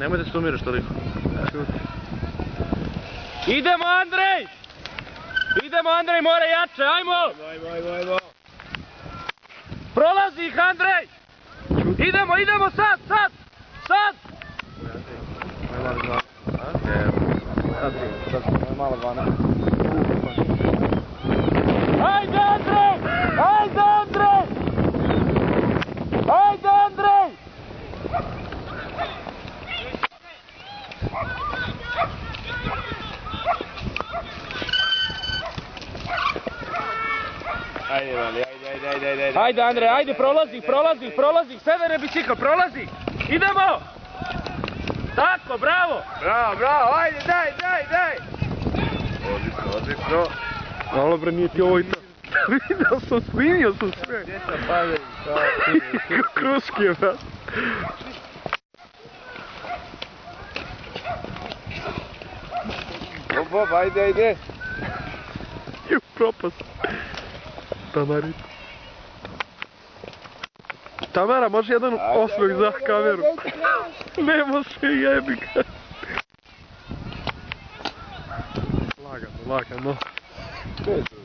Nemoj da se umiraš toliko. Idemo Andrej! Idemo Andrej, mora jače, ajmo! Ajmo. Prolazi ih Andrej! Idemo sad! Ajde Andrej! Ajde Andrej, ajde, prolazi, sedaj bicikl, prolazi! Idemo! Tako, bravo! Bravo, ajde, daj! Odlično. Malo bre, nije ti ovo i to. Vidio sam, snimio sam sve. Djeca padaju, Ko kruške, brat. Bob, ajde. Ju, propast. Tamarita. Tamara, može jedan osmeh za kameru? Ne može, jebi ga. Lagano. Bez